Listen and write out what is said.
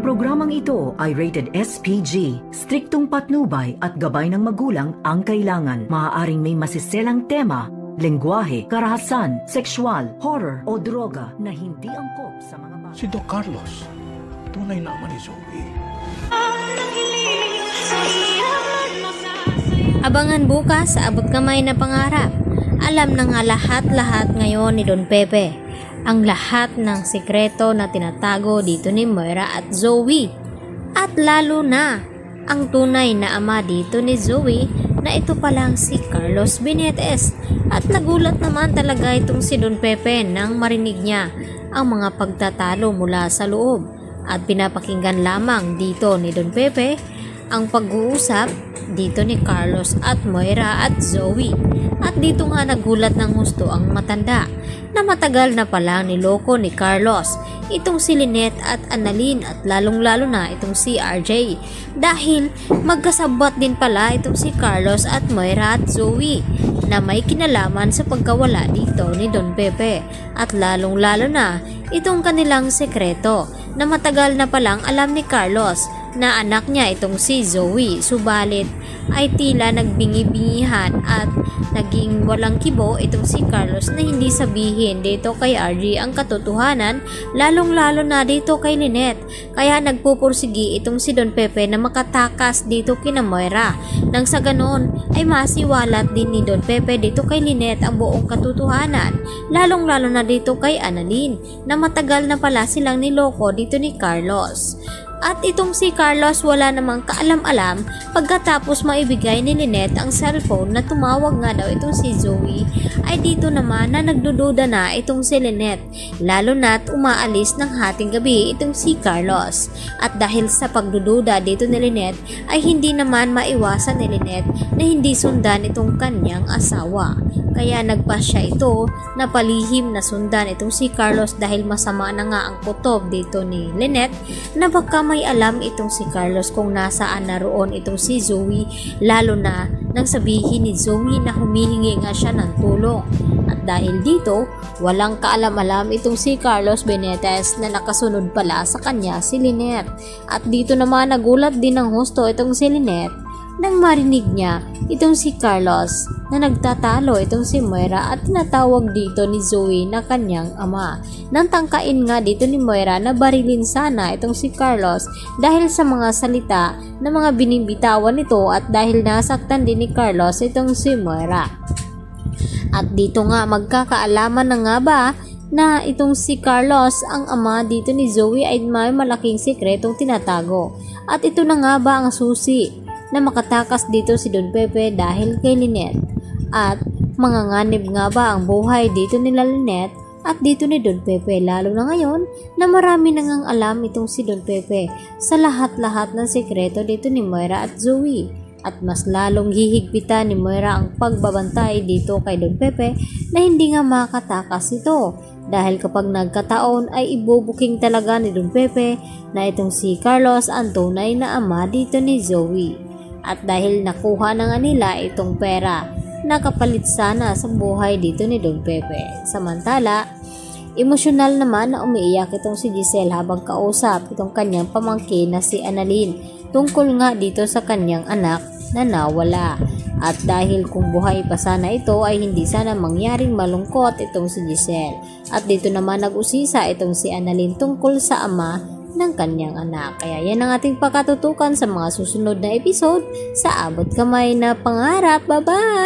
Ang programang ito ay rated SPG. Striktong patnubay at gabay ng magulang ang kailangan. Maaaring may masiselang tema, lengguwahe, karahasan, sexual, horror o droga na hindi angkop sa mga bata. Si Doc Carlos, tunay na ama ni Zoe. Abangan bukas sa Abot Kamay na Pangarap. Alam na nga lahat-lahat ngayon ni Don Pepe ang lahat ng sikreto na tinatago dito ni Moira at Zoe. At lalo na ang tunay na ama dito ni Zoe na ito palang si Carlos Benitez. At nagulat naman talaga itong si Don Pepe nang marinig niya ang mga pagtatalo mula sa loob. At pinapakinggan lamang dito ni Don Pepe ang pag-uusap dito ni Carlos at Moira at Zoe. At dito nga nagulat ng husto ang matanda na matagal na palang niloko ni Carlos itong si Lynette at Annalyn at lalong-lalo na itong si RJ dahil magkasabot din pala itong si Carlos at Moira at Zoe na may kinalaman sa pagkawala dito ni Don Pepe at lalong-lalo na itong kanilang sekreto na matagal na palang alam ni Carlos na anak niya itong si Zoe, subalit ay tila nagbingi-bingihan at naging walang kibo itong si Carlos na hindi sabihin dito kay RJ ang katotohanan, lalong-lalo na dito kay Lynette. Kaya nagpupursigi itong si Don Pepe na makatakas dito kina Moira nang sa ganon ay masiwalat din ni Don Pepe dito kay Lynette ang buong katotohanan, lalong-lalo na dito kay Annalyn na matagal na pala silang niloko dito ni Carlos. At itong si Carlos wala namang kaalam-alam pagkatapos maibigay ni Lynette ang cellphone na tumawag nga daw itong si Zoe ay dito naman na nagdududa na itong si Lynette lalo na't umaalis ng hating gabi itong si Carlos. At dahil sa pagdududa dito ni Lynette ay hindi naman maiwasan ni Lynette na hindi sundan itong kanyang asawa. Kaya nagpasya ito na palihim na sundan itong si Carlos dahil masama na nga ang kutob dito ni Lynette na baka may alam itong si Carlos kung nasaan naroon itong si Zoe lalo na nang sabihin ni Zoe na humihingi nga siya ng tulong. At dahil dito, walang kaalam-alam itong si Carlos Benitez na nakasunod pala sa kanya si Lynette. At dito naman nagulat din ng husto itong si Lynette nang marinig niya itong si Carlos na nagtatalo itong si Moira at tinatawag dito ni Zoe na kanyang ama. Nang tangkain nga dito ni Moira na barilin sana itong si Carlos dahil sa mga salita na mga binibitawan nito at dahil nasaktan din ni Carlos itong si Moira. At dito nga magkakaalaman na nga ba na itong si Carlos ang ama dito ni Zoe ay may malaking sikretong tinatago. At ito na nga ba ang susi na makatakas dito si Don Pepe dahil kay Lynette? At manganganib nga ba ang buhay dito nila Lynette at dito ni Don Pepe lalo na ngayon na marami nang alam itong si Don Pepe sa lahat-lahat ng sekreto dito ni Moira at Zoe? At mas lalong hihigpitan ni Moira ang pagbabantay dito kay Don Pepe na hindi nga makatakas ito dahil kapag nagkataon ay ibubuking talaga ni Don Pepe na itong si Carlos ang tunay na ama dito ni Zoe. At dahil nakuha na nga nila itong pera, nakapalit sana sa buhay dito ni Don Pepe. Samantala, emosyonal naman na umiiyak itong si Giselle habang kausap itong kanyang pamangkin na si Annalyn tungkol nga dito sa kanyang anak na nawala. At dahil kung buhay pa sana ito ay hindi sana mangyaring malungkot itong si Giselle. At dito naman nag-usisa itong si Annalyn tungkol sa ama ng kanyang anak. Kaya yan ang ating pakatutukan sa mga susunod na episode sa Abot Kamay na Pangarap. Bye-bye!